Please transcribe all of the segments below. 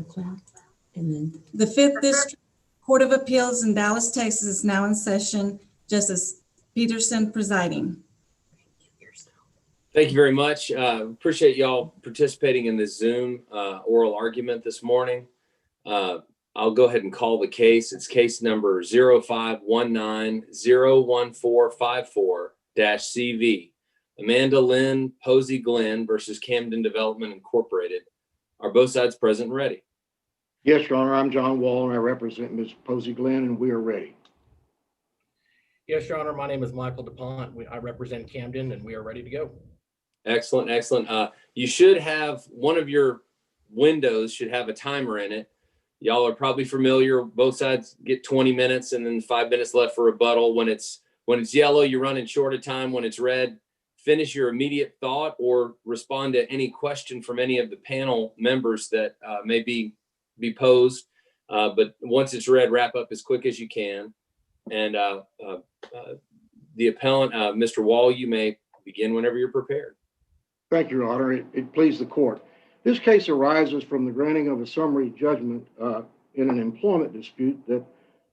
clap, and then The Fifth District Court of Appeals in Dallas, Texas is now in session. Justice Peterson presiding. Thank you very much. Appreciate y'all participating in this Zoom oral argument this morning. I'll go ahead and call the case. It's case number 0519-01454-CV. Amanda Lynn, Posey-Glynn versus Camden Development Incorporated. Are both sides present and ready? Yes, Your Honor. I'm John Wall, and I represent Ms. Posey-Glynn, and we are ready. Yes, Your Honor. My name is Michael DuPont. I represent Camden, and we are ready to go. Excellent, excellent. You should have one of your windows should have a timer in it. Y'all are probably familiar. Both sides get 20 minutes and then 5 minutes left for rebuttal. When it's yellow, you're running short of time. When it's red, finish your immediate thought or respond to any question from any of the panel members that may be posed. But once it's red, wrap up as quick as you can. And the appellant, Mr. Wall, you may begin whenever you're prepared. Thank you, Your Honor. It pleased the court. This case arises from the granting of a summary judgment in an employment dispute that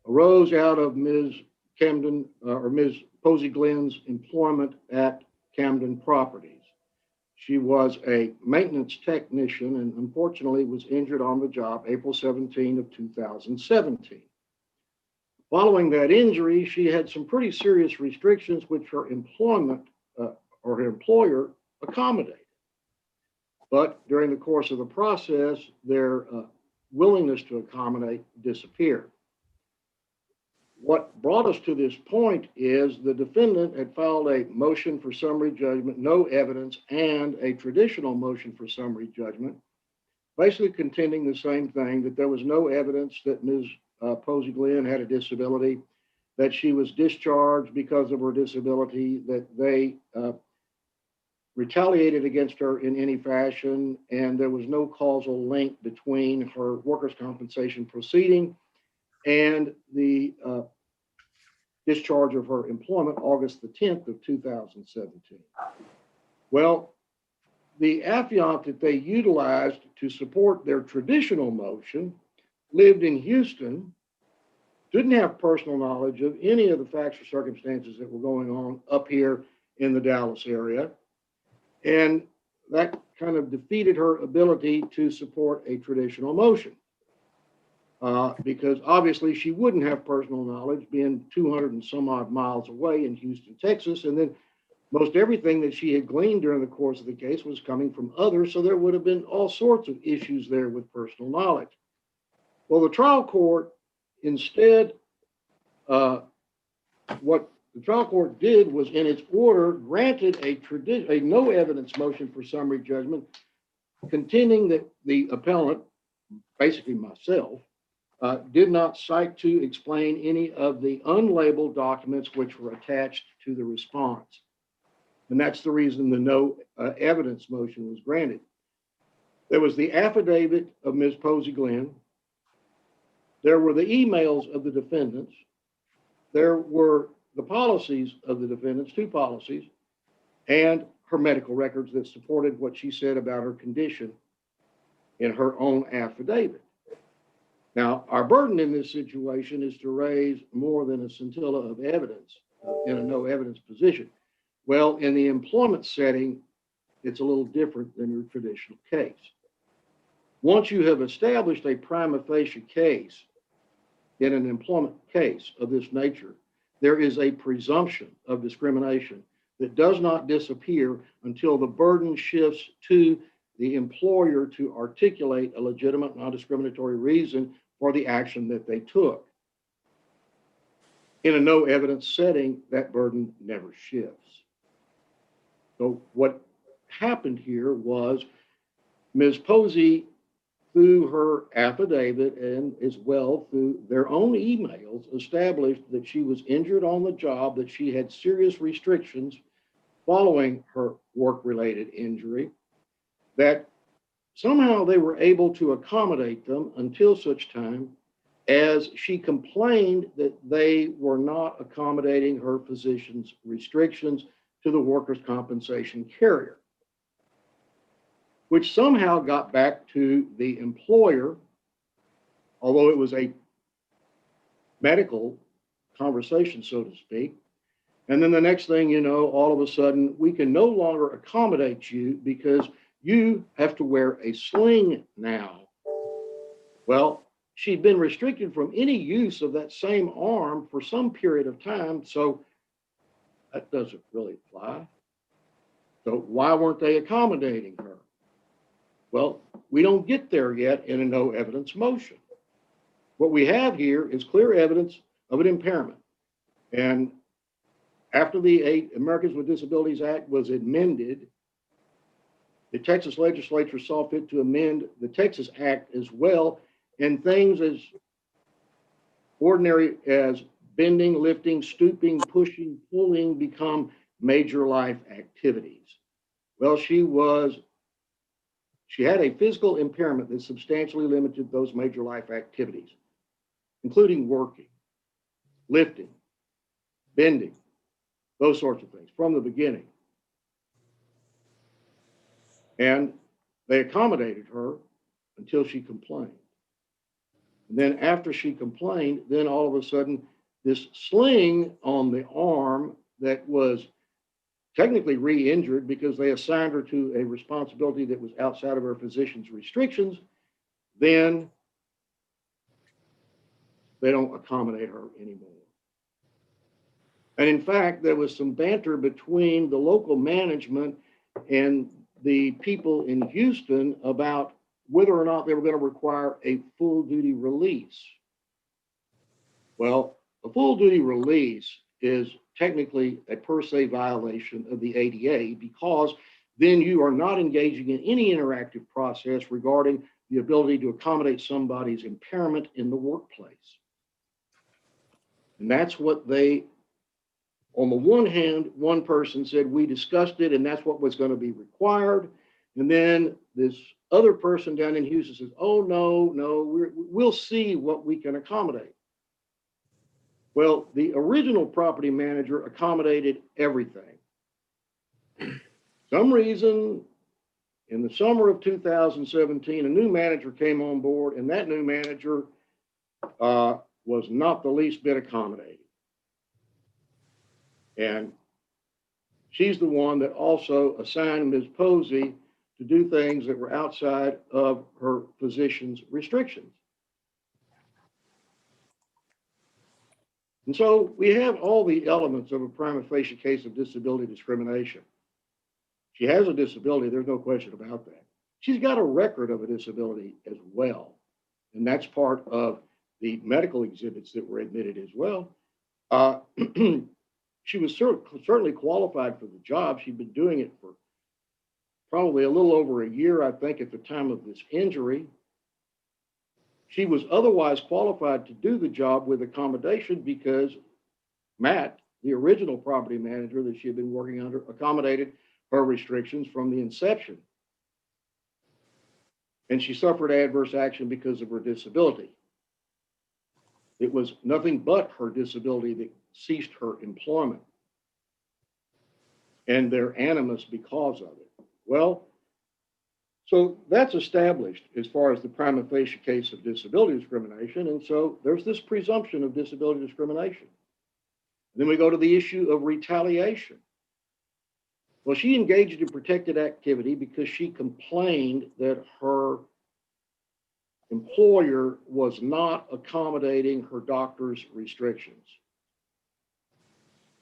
arose out of Ms. Camden or Ms. Posey-Glynn's employment at Camden Properties. She was a maintenance technician and unfortunately was injured on the job April 17 of 2017. Following that injury, she had some pretty serious restrictions which her employment or her employer accommodated. But during the course of the process, their willingness to accommodate disappeared. What brought us to this point is the defendant had filed a motion for summary judgment, no evidence, and a traditional motion for summary judgment, basically contending the same thing, that there was no evidence that Ms. Posey-Glynn had a disability, that she was discharged because of her disability, that they retaliated against her in any fashion, and there was no causal link between her workers' compensation proceeding and the discharge of her employment August the 10th of 2017. Well, the affiant that they utilized to support their traditional motion lived in Houston, didn't have personal knowledge of any of the facts or circumstances that were going on up here in the Dallas area. And that kind of defeated her ability to support a traditional motion because obviously she wouldn't have personal knowledge being 200 and some odd miles away in Houston, Texas. And then most everything that she had gleaned during the course of the case was coming from others. So there would have been all sorts of issues there with personal knowledge. Well, the trial court instead, what the trial court did was, in its order, granted a no evidence motion for summary judgment, contending that the appellant, basically myself, did not cite to explain any of the unlabeled documents which were attached to the response. And that's the reason the no evidence motion was granted. There was the affidavit of Ms. Posey-Glynn. There were the emails of the defendants. There were the policies of the defendants, two policies, and her medical records that supported what she said about her condition in her own affidavit. Now, our burden in this situation is to raise more than a scintilla of evidence in a no evidence position. Well, in the employment setting, it's a little different than your traditional case. Once you have established a prima facie case in an employment case of this nature, there is a presumption of discrimination that does not disappear until the burden shifts to the employer to articulate a legitimate non-discriminatory reason for the action that they took. In a no evidence setting, that burden never shifts. So what happened here was Ms. Posey, through her affidavit and as well through their own emails, established that she was injured on the job, that she had serious restrictions following her work-related injury, that somehow they were able to accommodate them until such time as she complained that they were not accommodating her physician's restrictions to the workers' compensation carrier, which somehow got back to the employer although it was a medical conversation, so to speak. And then the next thing you know, all of a sudden, we can no longer accommodate you because you have to wear a sling now. Well, she'd been restricted from any use of that same arm for some period of time, so that doesn't really fly. So why weren't they accommodating her? Well, we don't get there yet in a no evidence motion. What we have here is clear evidence of an impairment. And after the Americans with Disabilities Act was amended, the Texas legislature saw fit to amend the Texas Act as well, and things as ordinary as bending, lifting, stooping, pushing, pulling become major life activities. Well, she had a physical impairment that substantially limited those major life activities, including working, lifting, bending, those sorts of things from the beginning. And they accommodated her until she complained. And then after she complained, then all of a sudden, this sling on the arm that was technically re-injured because they assigned her to a responsibility that was outside of her physician's restrictions, then they don't accommodate her anymore. And in fact, there was some banter between the local management and the people in Houston about whether or not they were going to require a full duty release. Well, a full duty release is technically a per se violation of the ADA because then you are not engaging in any interactive process regarding the ability to accommodate somebody's impairment in the workplace. And that's what they, on the one hand, one person said, we discussed it and that's what was going to be required. And then this other person down in Houston says, oh, no, we'll see what we can accommodate. Well, the original property manager accommodated everything. Some reason, in the summer of 2017, a new manager came on board, and that new manager was not the least bit accommodating. And she's the one that also assigned Ms. Posey to do things that were outside of her physician's restrictions. And so we have all the elements of a prima facie case of disability discrimination. She has a disability, there's no question about that. She's got a record of a disability as well. And that's part of the medical exhibits that were admitted as well. She was certainly qualified for the job. She'd been doing it for probably a little over a year, I think, at the time of this injury. She was otherwise qualified to do the job with accommodation because Matt, the original property manager that she had been working under, accommodated her restrictions from the inception. And she suffered adverse action because of her disability. It was nothing but her disability that ceased her employment and their animus because of it. Well, so that's established as far as the prima facie case of disability discrimination. And so there's this presumption of disability discrimination. And then we go to the issue of retaliation. Well, she engaged in protected activity because she complained that her employer was not accommodating her doctor's restrictions.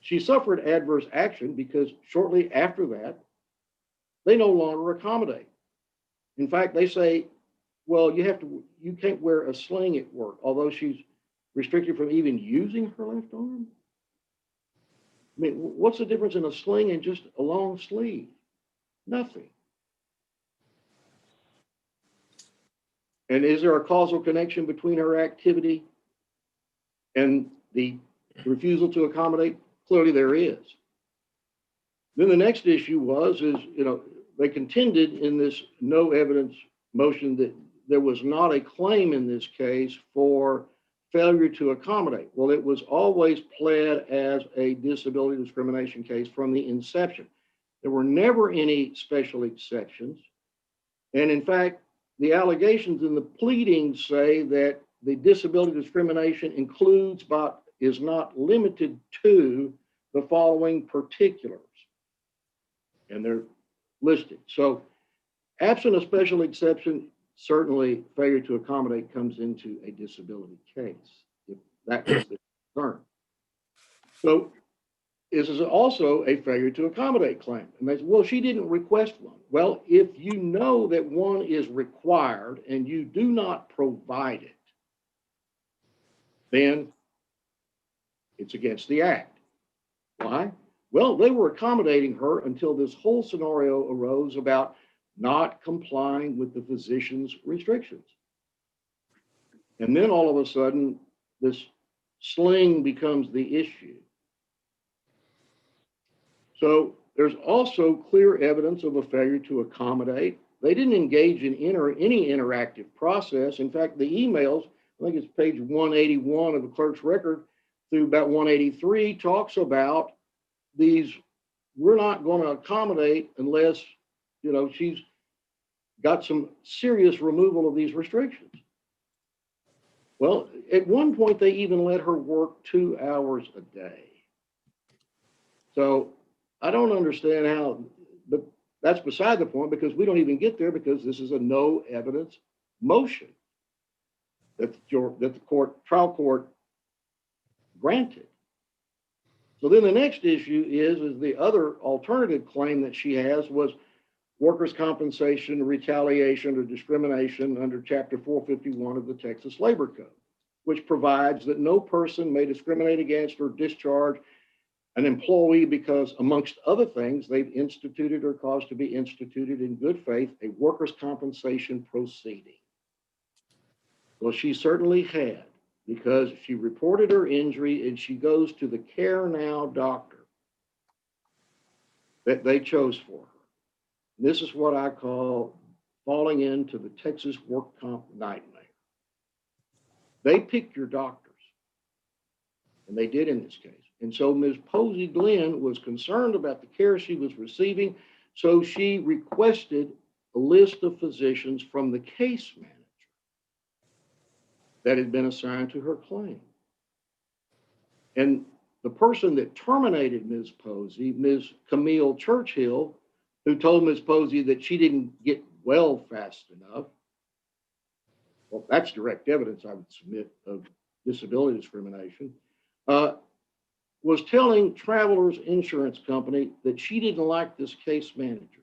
She suffered adverse action because shortly after that, they no longer accommodate. In fact, they say, well, you can't wear a sling at work, although she's restricted from even using her left arm. I mean, what's the difference in a sling and just a long sleeve? Nothing. And is there a causal connection between her activity and the refusal to accommodate? Clearly there is. Then the next issue they contended in this no evidence motion that there was not a claim in this case for failure to accommodate. Well, it was always pled as a disability discrimination case from the inception. There were never any special exceptions. And in fact, the allegations in the pleadings say that the disability discrimination includes but is not limited to the following particulars. And they're listed. So absent a special exception, certainly failure to accommodate comes into a disability case, if that is the concern. So this is also a failure to accommodate claim. And they say, well, she didn't request one. Well, if you know that one is required and you do not provide it, then it's against the act. Why? Well, they were accommodating her until this whole scenario arose about not complying with the physician's restrictions. And then all of a sudden, this sling becomes the issue. So there's also clear evidence of a failure to accommodate. They didn't engage in any interactive process. In fact, the emails, I think it's page 181 of the clerk's record through about 183, talks about these, we're not going to accommodate unless, you know, she's got some serious removal of these restrictions. Well, at one point, they even let her work 2 hours a day. So I don't understand how, but that's beside the point because we don't even get there because this is a no evidence motion that the trial court granted. So then the next issue is the other alternative claim that she has was workers' compensation, retaliation, or discrimination under Chapter 451 of the Texas Labor Code, which provides that no person may discriminate against or discharge an employee because, amongst other things, they've instituted or caused to be instituted in good faith a workers' compensation proceeding. Well, she certainly had, because she reported her injury and she goes to the Care Now doctor that they chose for her. This is what I call falling into the Texas work comp nightmare. They pick your doctors, and they did in this case. And so Ms. Posey-Glynn was concerned about the care she was receiving, so she requested a list of physicians from the case manager that had been assigned to her claim. And the person that terminated Ms. Posey, Ms. Camille Churchill, who told Ms. Posey that she didn't get well fast enough, well, that's direct evidence I would submit of disability discrimination, was telling Travelers Insurance Company that she didn't like this case manager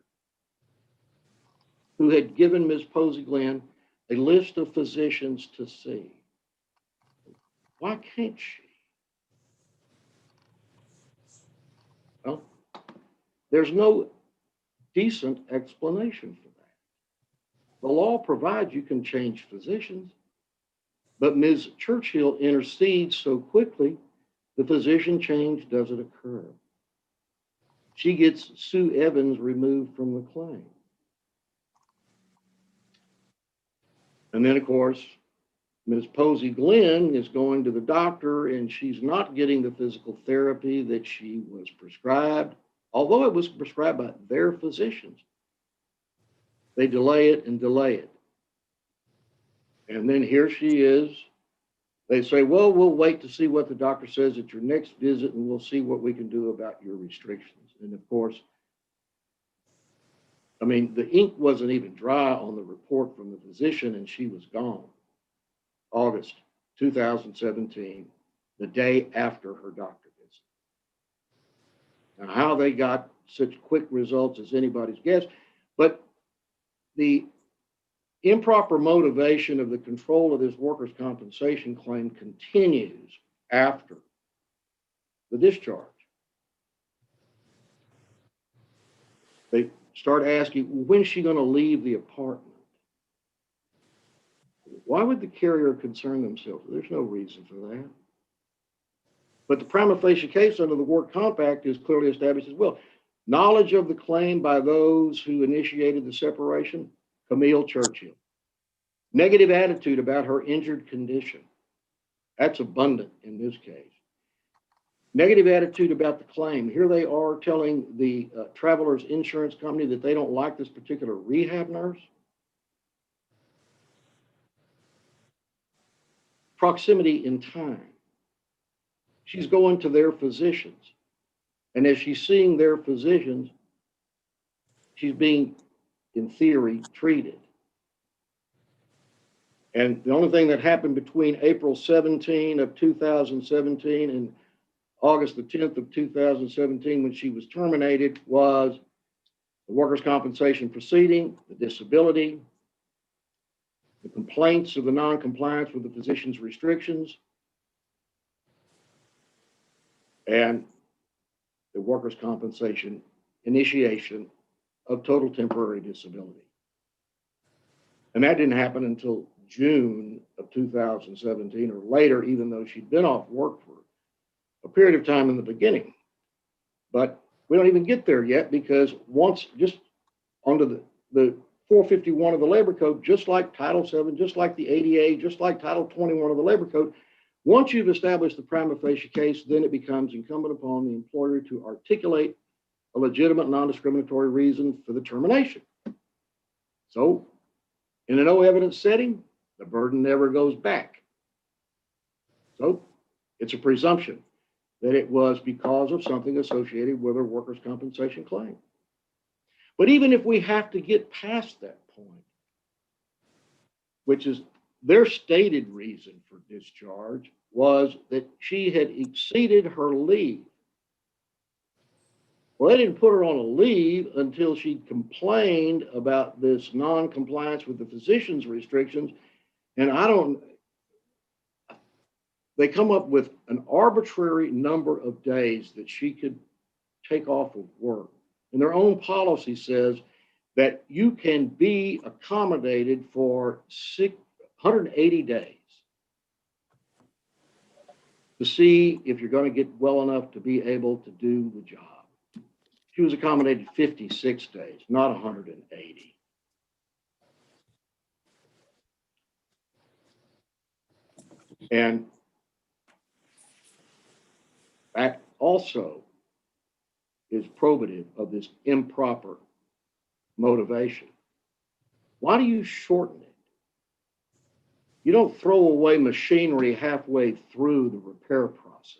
who had given Ms. Posey-Glynn a list of physicians to see. Why can't she? Well, there's no decent explanation for that. The law provides you can change physicians, but Ms. Churchill intercedes so quickly, the physician change doesn't occur. She gets Sue Evans removed from the claim. And then, of course, Ms. Posey-Glynn is going to the doctor and she's not getting the physical therapy that she was prescribed, although it was prescribed by their physicians. They delay it and delay it. And then here she is. They say, well, we'll wait to see what the doctor says at your next visit and we'll see what we can do about your restrictions. And of course, I mean, the ink wasn't even dry on the report from the physician and she was gone. August 2017, the day after her doctor visit. Now, how they got such quick results is anybody's guess, but the improper motivation of the control of this workers' compensation claim continues after the discharge. They start asking, when's she going to leave the apartment? Why would the carrier concern themselves? There's no reason for that. But the prima facie case under the Work Comp Act is clearly established as well. Knowledge of the claim by those who initiated the separation, Camille Churchill. Negative attitude about her injured condition. That's abundant in this case. Negative attitude about the claim. Here they are telling the Travelers Insurance Company that they don't like this particular rehab nurse. proximity in time. She's going to their physicians. And as she's seeing their physicians, she's being, in theory, treated. And the only thing that happened between April 17 of 2017 and August the 10th of 2017, when she was terminated, was the workers' compensation proceeding, the disability, the complaints of the non-compliance with the physician's restrictions, and the workers' compensation initiation of total temporary disability. And that didn't happen until June of 2017 or later, even though she'd been off work for a period of time in the beginning. But we don't even get there yet, because once, just under the 451 of the Labor Code, just like Title VII, just like the ADA, just like Title 21 of the Labor Code, once you've established the prima facie case, then it becomes incumbent upon the employer to articulate a legitimate non-discriminatory reason for the termination. So in a no evidence setting, the burden never goes back. So it's a presumption that it was because of something associated with a workers' compensation claim. But even if we have to get past that point, which is their stated reason for discharge, was that she had exceeded her leave. Well, they didn't put her on a leave until she complained about this non-compliance with the physician's restrictions. And they come up with an arbitrary number of days that she could take off of work. And their own policy says that you can be accommodated for 180 days to see if you're going to get well enough to be able to do the job. She was accommodated 56 days, not 180. And that also is probative of this improper motivation. Why do you shorten it? You don't throw away machinery halfway through the repair process.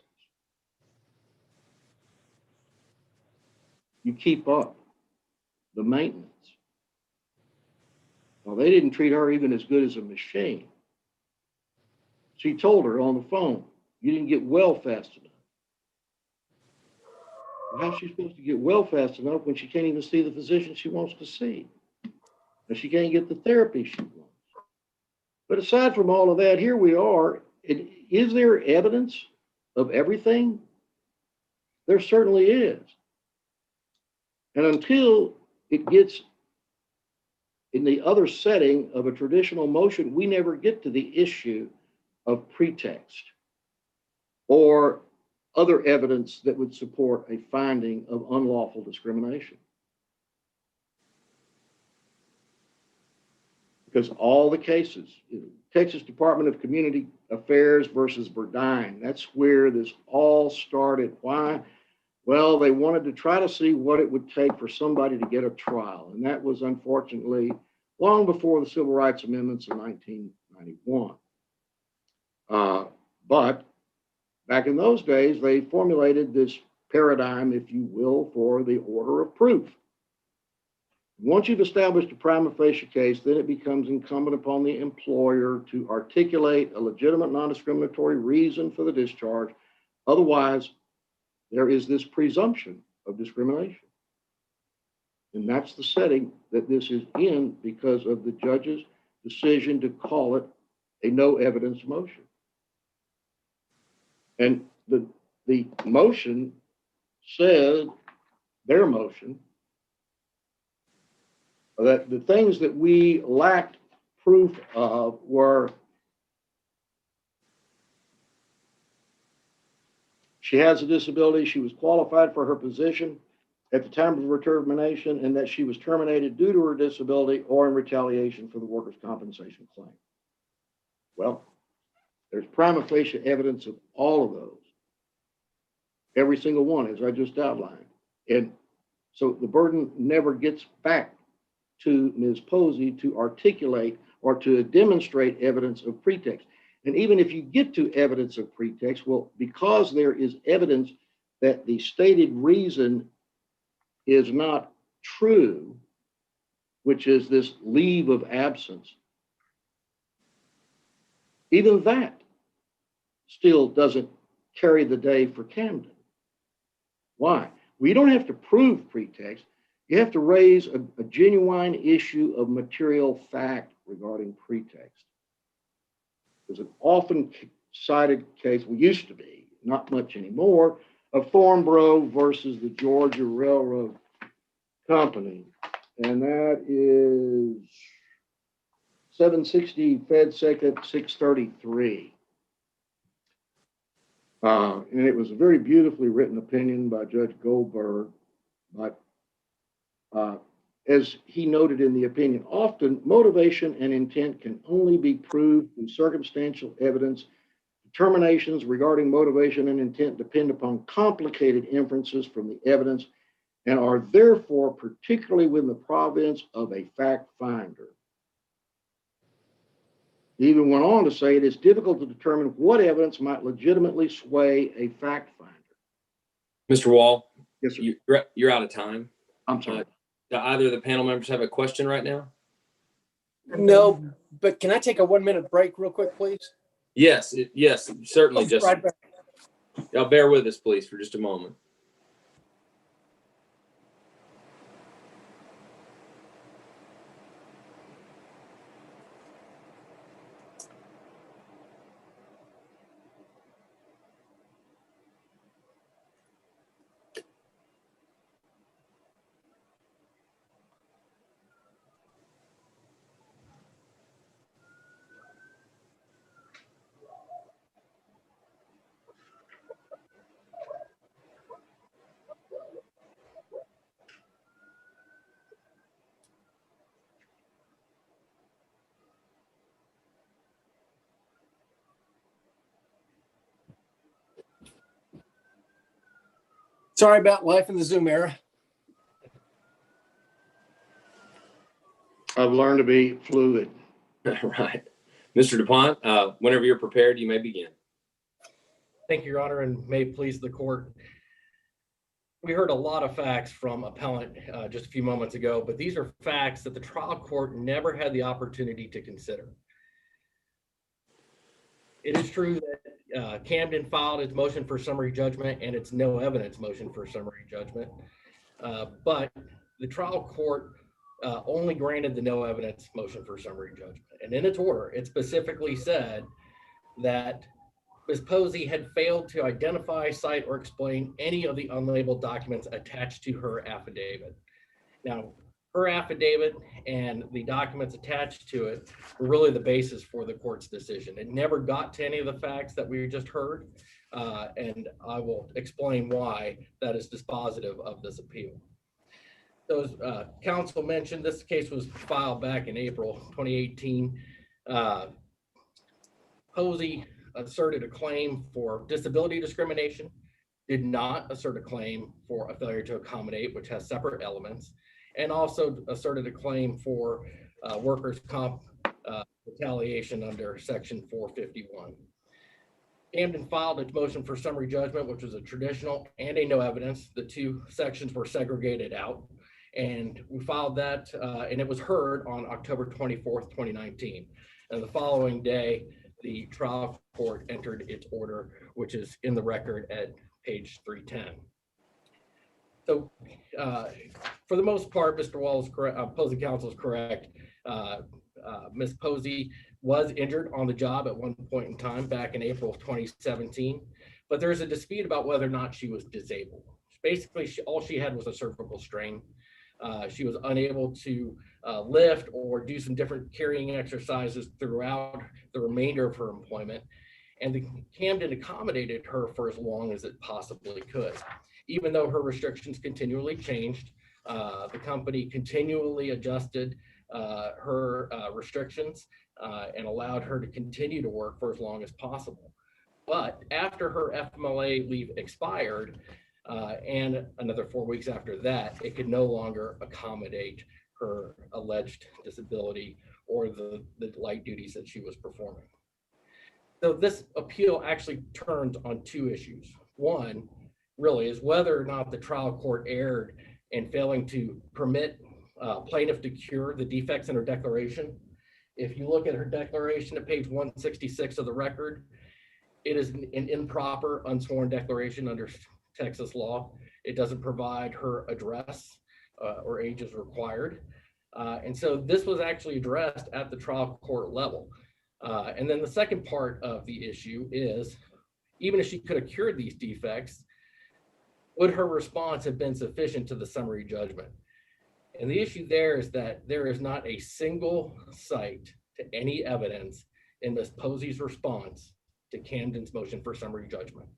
You keep up the maintenance. Well, they didn't treat her even as good as a machine. She told her on the phone, you didn't get well fast enough. How's she supposed to get well fast enough when she can't even see the physician she wants to see? And she can't get the therapy she wants. But aside from all of that, here we are. Is there evidence of everything? There certainly is. And until it gets in the other setting of a traditional motion, we never get to the issue of pretext or other evidence that would support a finding of unlawful discrimination. Because all the cases, Texas Department of Community Affairs versus Burdine, that's where this all started. Why? Well, they wanted to try to see what it would take for somebody to get a trial. And that was unfortunately long before the Civil Rights Amendments of 1991. But back in those days, they formulated this paradigm, if you will, for the order of proof. Once you've established a prima facie case, then it becomes incumbent upon the employer to articulate a legitimate non-discriminatory reason for the discharge. Otherwise, there is this presumption of discrimination. And that's the setting that this is in because of the judge's decision to call it a no evidence motion. And the motion said, their motion, that the things that we lacked proof of were she has a disability, she was qualified for her position at the time of her termination, and that she was terminated due to her disability or in retaliation for the workers' compensation claim. Well, there's prima facie evidence of all of those. Every single one, as I just outlined. And so the burden never gets back to Ms. Posey to articulate or to demonstrate evidence of pretext. And even if you get to evidence of pretext, well, because there is evidence that the stated reason is not true, which is this leave of absence, even that still doesn't carry the day for Camden. Why? We don't have to prove pretext. You have to raise a genuine issue of material fact regarding pretext. There's an often cited case, well, used to be, not much anymore, of Thornborough versus the Georgia Railroad Company. And that is 760 Fed Second 633. And it was a very beautifully written opinion by Judge Goldberg. But as he noted in the opinion, often motivation and intent can only be proved through circumstantial evidence. Determinations regarding motivation and intent depend upon complicated inferences from the evidence and are therefore particularly within the province of a fact finder. He even went on to say it is difficult to determine what evidence might legitimately sway a fact finder. Mr. Wall, Yes, sir. you're out of time. I'm sorry. Do either of the panel members have a question right now? No, but can I take a 1-minute break real quick, please? Yes, yes, certainly. Just Right back. y'all bear with us, please, for just a moment. Sorry about life in the Zoom era. I've learned to be fluid. Right. Mr. DuPont, whenever you're prepared, you may begin. Thank you, Your Honor, and may it please the court. We heard a lot of facts from Appellant just a few moments ago, but these are facts that the trial court never had the opportunity to consider. It is true that Camden filed its motion for summary judgment and its no evidence motion for summary judgment, but the trial court only granted the no evidence motion for summary judgment. And in its order, it specifically said that Ms. Posey had failed to identify, cite, or explain any of the unlabeled documents attached to her affidavit. Now, her affidavit and the documents attached to it were really the basis for the court's decision. It never got to any of the facts that we just heard, and I will explain why that is dispositive of this appeal. So as counsel mentioned, this case was filed back in April 2018. Posey asserted a claim for disability discrimination, did not assert a claim for a failure to accommodate, which has separate elements, and also asserted a claim for workers' comp retaliation under Section 451. Camden filed its motion for summary judgment, which was a traditional and a no evidence. The two sections were segregated out, and we filed that, and it was heard on October 24th, 2019. And the following day, the trial court entered its order, which is in the record at page 310. So for the most part, Mr. Wall is correct, opposing counsel is correct. Ms. Posey was injured on the job at one point in time back in April of 2017, but there's a dispute about whether or not she was disabled. Basically, all she had was a cervical strain. She was unable to lift or do some different carrying exercises throughout the remainder of her employment. And the Camden accommodated her for as long as it possibly could. Even though her restrictions continually changed, the company continually adjusted her restrictions and allowed her to continue to work for as long as possible. But after her FMLA leave expired, and another 4 weeks after that, it could no longer accommodate her alleged disability or the light duties that she was performing. So this appeal actually turns on two issues. One really is whether or not the trial court erred in failing to permit plaintiff to cure the defects in her declaration. If you look at her declaration at page 166 of the record, it is an improper unsworn declaration under Texas law. It doesn't provide her address or age as required. And so this was actually addressed at the trial court level. And then the second part of the issue is, even if she could have cured these defects, would her response have been sufficient to the summary judgment? And the issue there is that there is not a single cite to any evidence in Ms. Posey's response to Camden's motion for summary judgment.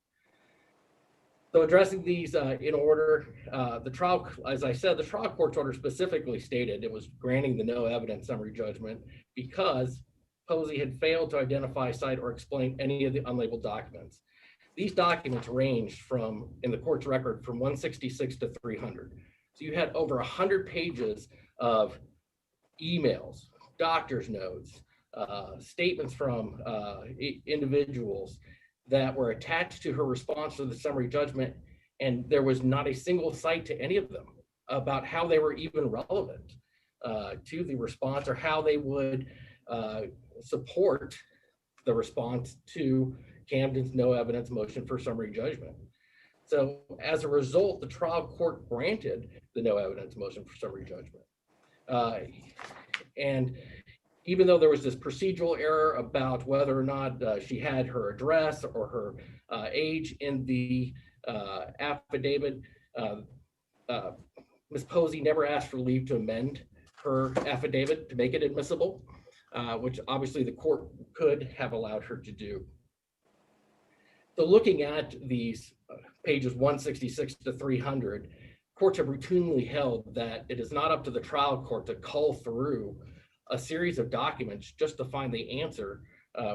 So addressing these in order, the trial, as I said, the trial court's order specifically stated it was granting the no evidence summary judgment because Posey had failed to identify, cite, or explain any of the unlabeled documents. These documents ranged from, in the court's record, from 166 to 300. So you had over 100 pages of emails, doctor's notes, statements from individuals that were attached to her response to the summary judgment, and there was not a single cite to any of them about how they were even relevant to the response or how they would support the response to Camden's no evidence motion for summary judgment. So as a result, the trial court granted the no evidence motion for summary judgment. And even though there was this procedural error about whether or not she had her address or her age in the affidavit, Ms. Posey never asked for leave to amend her affidavit to make it admissible, which obviously the court could have allowed her to do. So looking at these pages 166 to 300, courts have routinely held that it is not up to the trial court to cull through a series of documents just to find the answer,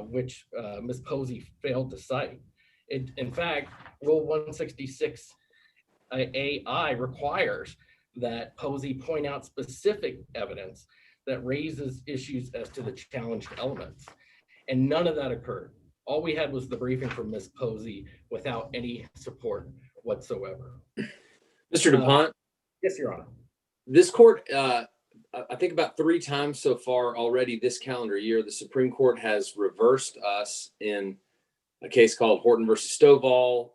which Ms. Posey failed to cite. In fact, Rule 166 AI requires that Posey point out specific evidence that raises issues as to the challenged elements. And none of that occurred. All we had was the briefing from Ms. Posey without any support whatsoever. Mr. DuPont? Yes, Your Honor. This court, I think about 3 times so far already this calendar year, the Supreme Court has reversed us in a case called Horton versus Stovall,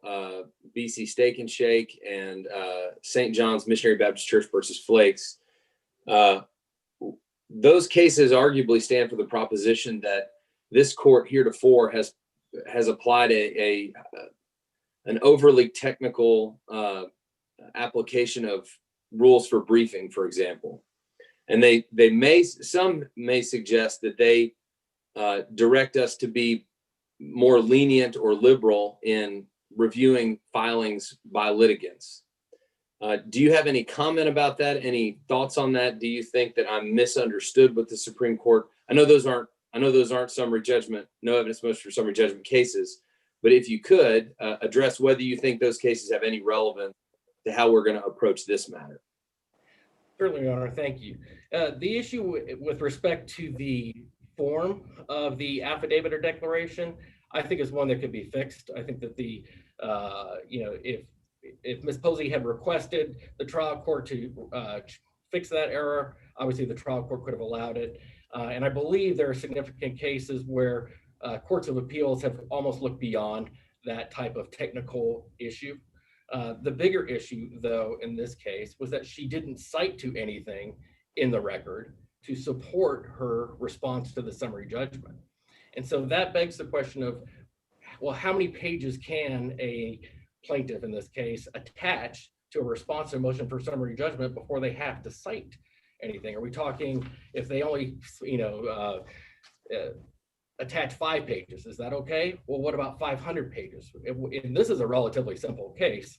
BC Steak and Shake, and St. John's Missionary Baptist Church versus Flakes. Those cases arguably stand for the proposition that this court heretofore has applied an overly technical application of rules for briefing, for example. And some may suggest that they direct us to be more lenient or liberal in reviewing filings by litigants. Do you have any comment about that? Any thoughts on that? Do you think that I'm misunderstood with the Supreme Court? I know those aren't summary judgment, no evidence motion for summary judgment cases, but if you could address whether you think those cases have any relevance to how we're going to approach this matter. Certainly, Your Honor, thank you. The issue with respect to the form of the affidavit or declaration, I think is one that could be fixed. I think that if Ms. Posey had requested the trial court to fix that error, obviously the trial court could have allowed it. And I believe there are significant cases where courts of appeals have almost looked beyond that type of technical issue. The bigger issue, though, in this case was that she didn't cite to anything in the record to support her response to the summary judgment. And so that begs the question of, well, how many pages can a plaintiff in this case attach to a response to a motion for summary judgment before they have to cite anything? Are we talking if they only, attach 5 pages, is that okay? Well, what about 500 pages? And this is a relatively simple case.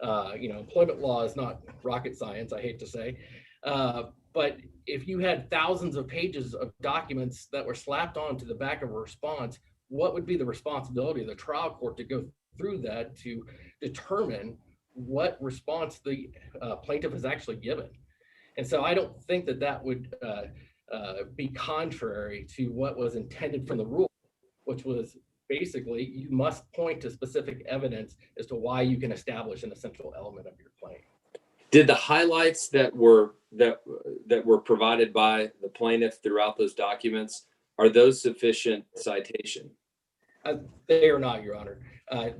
Employment law is not rocket science, I hate to say. But if you had thousands of pages of documents that were slapped onto the back of a response, what would be the responsibility of the trial court to go through that to determine what response the plaintiff has actually given? And so I don't think that would be contrary to what was intended from the rule, which was basically, you must point to specific evidence as to why you can establish an essential element of your claim. Did the highlights that were provided by the plaintiff throughout those documents, are those sufficient citation? They are not, Your Honor.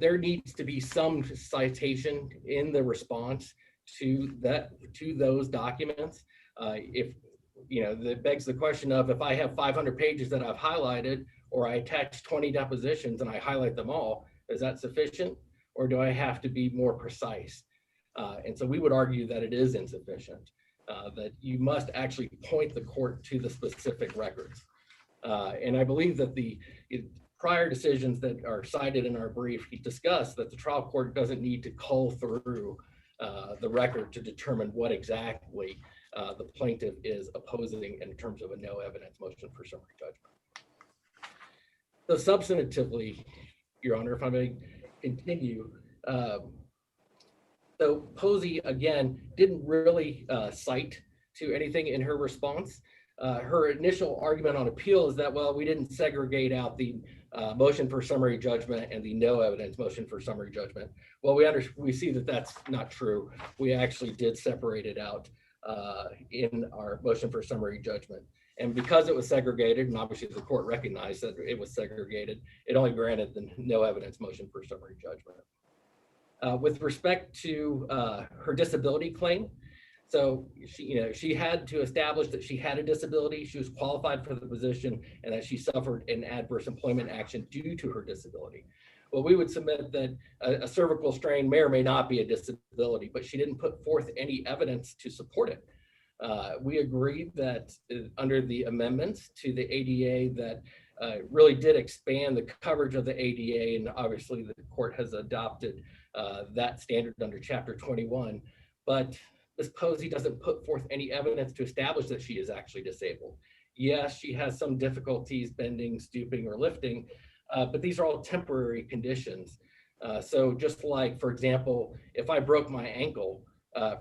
There needs to be some citation in the response to those documents. If that begs the question of, if I have 500 pages that I've highlighted, or I attach 20 depositions and I highlight them all, is that sufficient, or do I have to be more precise? And so we would argue that it is insufficient, that you must actually point the court to the specific records. And I believe that the prior decisions that are cited in our brief, he discussed that the trial court doesn't need to cull through the record to determine what exactly the plaintiff is opposing in terms of a no evidence motion for summary judgment. So substantively, Your Honor, if I may continue, so Posey, again, didn't really cite to anything in her response. Her initial argument on appeal is that, well, we didn't segregate out the motion for summary judgment and the no evidence motion for summary judgment. Well, we see that that's not true. We actually did separate it out in our motion for summary judgment. And because it was segregated, and obviously the court recognized that it was segregated, it only granted the no evidence motion for summary judgment. With respect to her disability claim, so she had to establish that she had a disability, she was qualified for the position, and that she suffered an adverse employment action due to her disability. Well, we would submit that a cervical strain may or may not be a disability, but she didn't put forth any evidence to support it. We agreed that under the amendments to the ADA that really did expand the coverage of the ADA, and obviously the court has adopted that standard under Chapter 21, but Ms. Posey doesn't put forth any evidence to establish that she is actually disabled. Yes, she has some difficulties bending, stooping, or lifting, but these are all temporary conditions. So just like, for example, if I broke my ankle,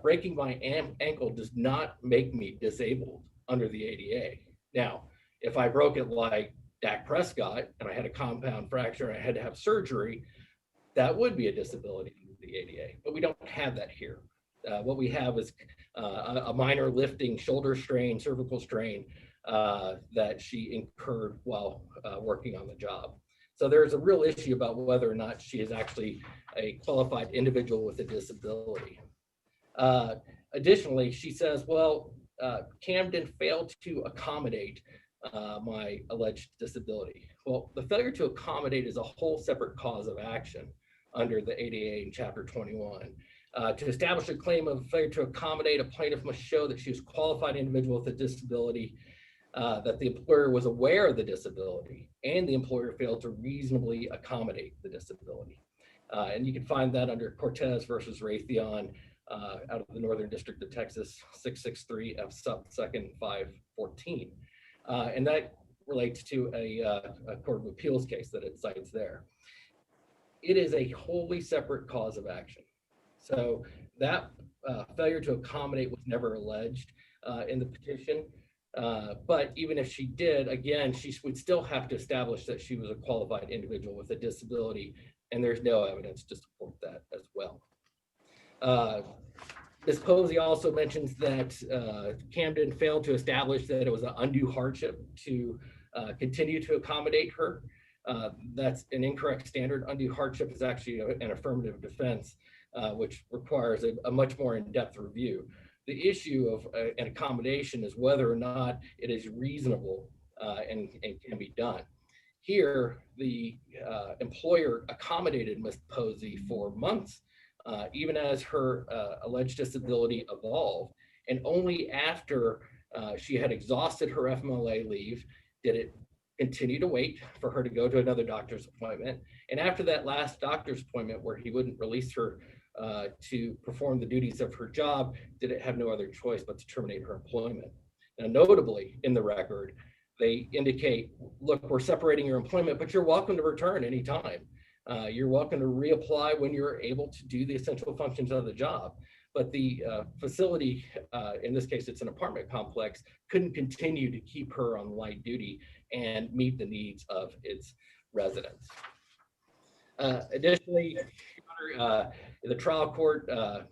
breaking my ankle does not make me disabled under the ADA. Now, if I broke it like Dak Prescott and I had a compound fracture and I had to have surgery, that would be a disability under the ADA, but we don't have that here. What we have is a minor lifting shoulder strain, cervical strain that she incurred while working on the job. So there's a real issue about whether or not she is actually a qualified individual with a disability. Additionally, she says, well, Camden failed to accommodate my alleged disability. Well, the failure to accommodate is a whole separate cause of action under the ADA in Chapter 21. To establish a claim of failure to accommodate, a plaintiff must show that she was a qualified individual with a disability, that the employer was aware of the disability, and the employer failed to reasonably accommodate the disability. And you can find that under Cortez versus Raytheon out of the Northern District of Texas, 663 F sub 2nd 514. And that relates to a Court of Appeals case that it cites there. It is a wholly separate cause of action. So that failure to accommodate was never alleged in the petition. But even if she did, again, she would still have to establish that she was a qualified individual with a disability, and there's no evidence to support that as well. Ms. Posey also mentions that Camden failed to establish that it was an undue hardship to continue to accommodate her. That's an incorrect standard. Undue hardship is actually an affirmative defense, which requires a much more in-depth review. The issue of an accommodation is whether or not it is reasonable and can be done. Here, the employer accommodated Ms. Posey for months, even as her alleged disability evolved. And only after she had exhausted her FMLA leave did it continue to wait for her to go to another doctor's appointment. And after that last doctor's appointment where he wouldn't release her to perform the duties of her job, did it have no other choice but to terminate her employment. Now, notably in the record, they indicate, look, we're separating your employment, but you're welcome to return anytime. You're welcome to reapply when you're able to do the essential functions of the job. But the facility, in this case, it's an apartment complex, couldn't continue to keep her on light duty and meet the needs of its residents. Additionally, the trial court,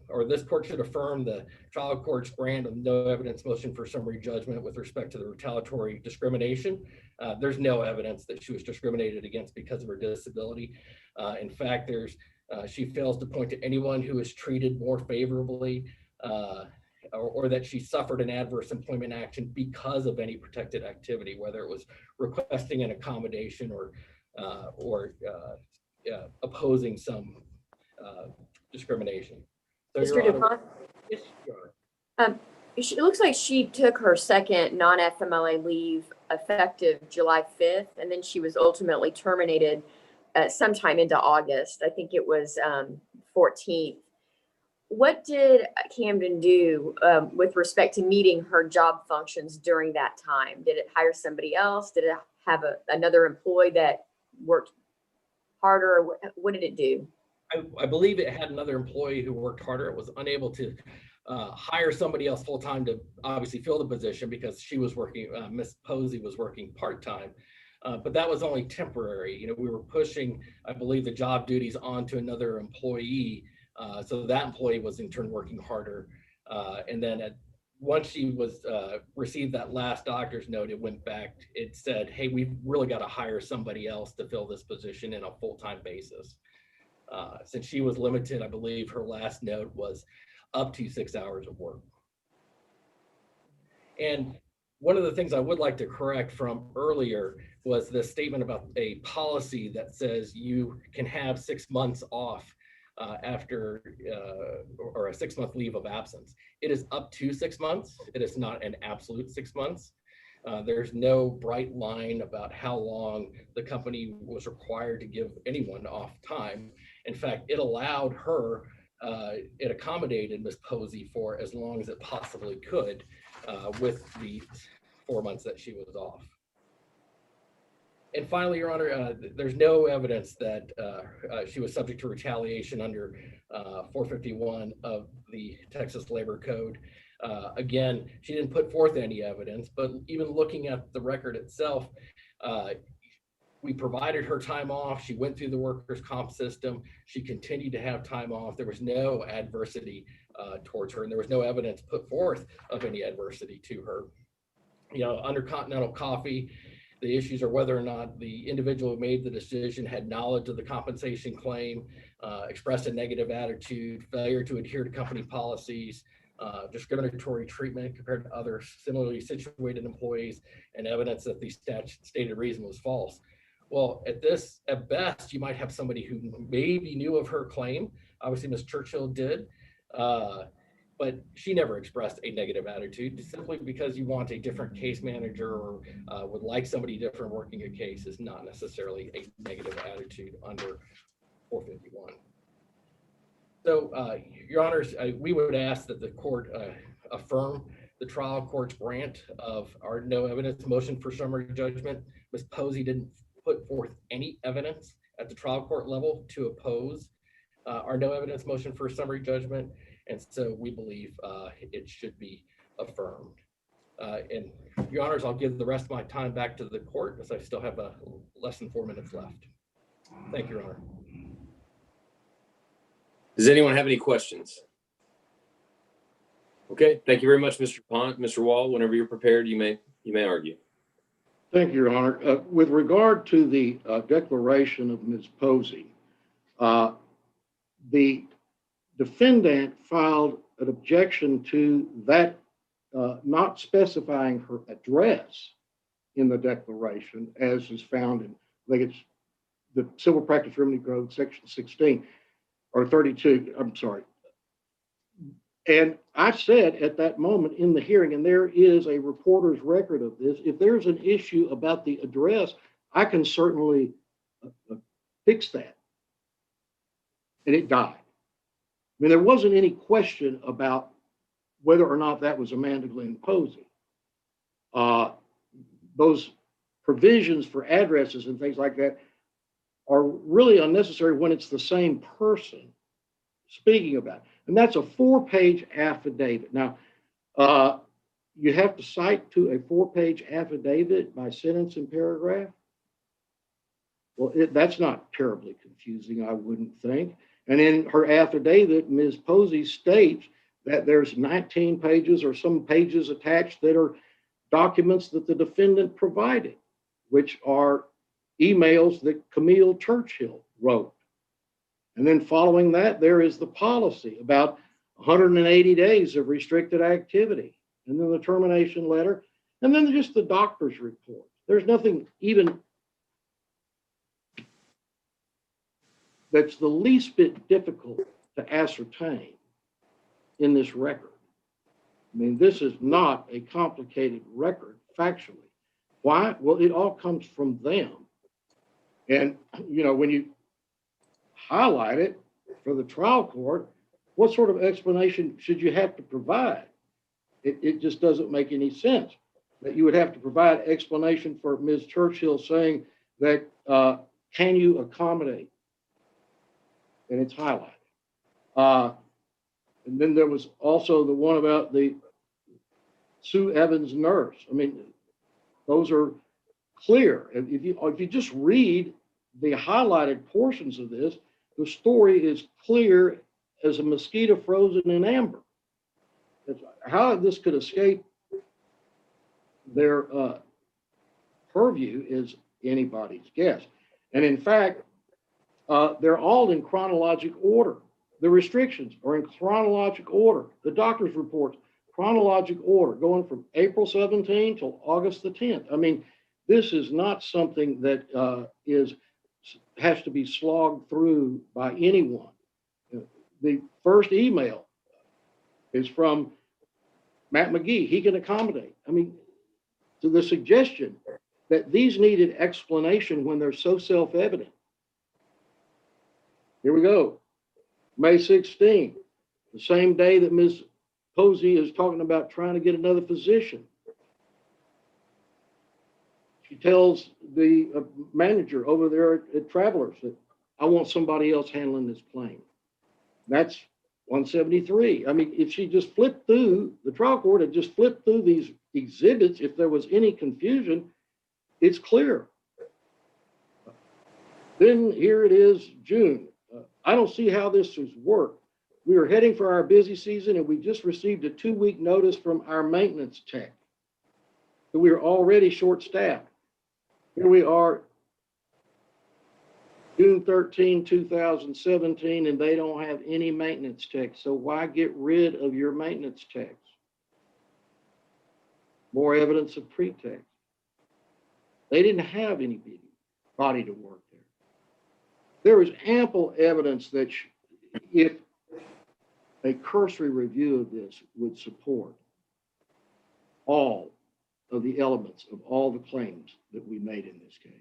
or this court should affirm the trial court's grant of no evidence motion for summary judgment with respect to the retaliatory discrimination. There's no evidence that she was discriminated against because of her disability. In fact, she fails to point to anyone who was treated more favorably or that she suffered an adverse employment action because of any protected activity, whether it was requesting an accommodation or opposing some discrimination. So, Mr. Your Honor, DuPont, yes, Your Honor. it looks like she took her second non-FMLA leave effective July 5th, and then she was ultimately terminated sometime into August. I think it was 14th. What did Camden do with respect to meeting her job functions during that time? Did it hire somebody else? Did it have another employee that worked harder? What did it do? I believe it had another employee who worked harder. It was unable to hire somebody else full-time to obviously fill the position because she was working, Miss Posey was working part-time. But that was only temporary. You know, we were pushing, I believe, the job duties onto another employee. So that employee was in turn working harder. And then once she was received that last doctor's note, it went back, it said, hey, we've really got to hire somebody else to fill this position in a full-time basis. Since she was limited, I believe her last note was up to 6 hours of work. And one of the things I would like to correct from earlier was the statement about a policy that says you can have 6 months off after or a 6-month leave of absence. It is up to 6 months. It is not an absolute 6 months. There's no bright line about how long the company was required to give anyone off time. In fact, it allowed her, it accommodated Ms. Posey for as long as it possibly could with the 4 months that she was off. And finally, Your Honor, there's no evidence that she was subject to retaliation under 451 of the Texas Labor Code. Again, she didn't put forth any evidence, but even looking at the record itself, we provided her time off. She went through the workers' comp system. She continued to have time off. There was no adversity towards her, and there was no evidence put forth of any adversity to her. You know, under Continental Coffee, the issues are whether or not the individual who made the decision had knowledge of the compensation claim, expressed a negative attitude, failure to adhere to company policies, discriminatory treatment compared to other similarly situated employees, and evidence that the stated reason was false. Well, at best, you might have somebody who maybe knew of her claim. Obviously, Ms. Churchill did, but she never expressed a negative attitude. Simply because you want a different case manager or would like somebody different working a case is not necessarily a negative attitude under 451. So, Your Honors, we would ask that the court affirm the trial court's grant of our no evidence motion for summary judgment. Ms. Posey didn't put forth any evidence at the trial court level to oppose our no evidence motion for summary judgment, and so we believe it should be affirmed. And Your Honors, I'll give the rest of my time back to the court as I still have less than 4 minutes left. Thank you, Your Honor. Does anyone have any questions? Okay, thank you very much, Mr. Pont. Mr. Wall, whenever you're prepared, you may argue. Thank you, Your Honor. With regard to the declaration of Ms. Posey, the defendant filed an objection to that not specifying her address in the declaration, as is found in, I think it's the Civil Practice Remedy Code, section 16 or 32, I'm sorry. And I said at that moment in the hearing, and there is a reporter's record of this, if there's an issue about the address, I can certainly fix that. And it died. I mean, there wasn't any question about whether or not that was Amanda Glenn Posey. Those provisions for addresses and things like that are really unnecessary when it's the same person speaking about it. And that's a 4-page affidavit. Now, you have to cite to a 4-page affidavit by sentence and paragraph. Well, that's not terribly confusing, I wouldn't think. And in her affidavit, Ms. Posey states that there's 19 pages or some pages attached that are documents that the defendant provided, which are emails that Camille Churchill wrote. And then following that, there is the policy about 180 days of restricted activity, and then the termination letter, and then just the doctor's report. There's nothing even that's the least bit difficult to ascertain in this record. I mean, this is not a complicated record factually. Why? Well, it all comes from them. And, you know, when you highlight it for the trial court, what sort of explanation should you have to provide? It just doesn't make any sense that you would have to provide explanation for Ms. Churchill saying that, can you accommodate? And it's highlighted. And then there was also the one about the Sue Evans nurse. I mean, those are clear. If you just read the highlighted portions of this, the story is clear as a mosquito frozen in amber. How this could escape their purview is anybody's guess. And in fact, they're all in chronologic order. The restrictions are in chronologic order. The doctor's reports, chronologic order, going from April 17 till August the 10th. I mean, this is not something that has to be slogged through by anyone. The first email is from Matt McGee. He can accommodate. I mean, to the suggestion that these needed explanation when they're so self-evident. Here we go. May 16, the same day that Ms. Posey is talking about trying to get another physician. She tells the manager over there at Travelers that I want somebody else handling this claim. That's 173. I mean, if she just flipped through, the trial court had just flipped through these exhibits, if there was any confusion, it's clear. Then here it is, June. I don't see how this has worked. We are heading for our busy season and we just received a 2-week notice from our maintenance tech. So we are already short-staffed. Here we are, June 13, 2017, and they don't have any maintenance techs. So why get rid of your maintenance techs? More evidence of pretext. They didn't have anybody to work there. There is ample evidence that if a cursory review of this would support all of the elements of all the claims that we made in this case.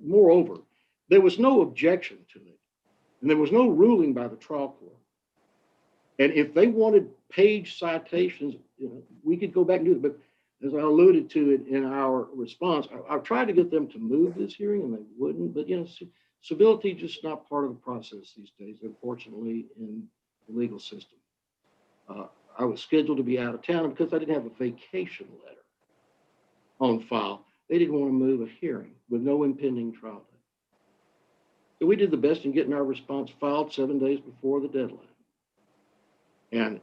Moreover, there was no objection to it, and there was no ruling by the trial court. And if they wanted page citations, you know, we could go back and do it. But as I alluded to it in our response, I've tried to get them to move this hearing, and they wouldn't. But you know, civility is just not part of the process these days, unfortunately, in the legal system. I was scheduled to be out of town because I didn't have a vacation letter on file. They didn't want to move a hearing with no impending trial date. So we did the best in getting our response filed 7 days before the deadline. And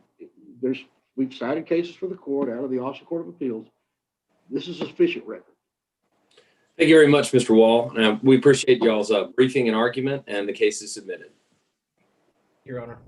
we've cited cases for the court out of the Office of Court of Appeals. This is a sufficient record. Thank you very much, Mr. Wall. We appreciate y'all's briefing and argument, and the case is submitted. Your Honor.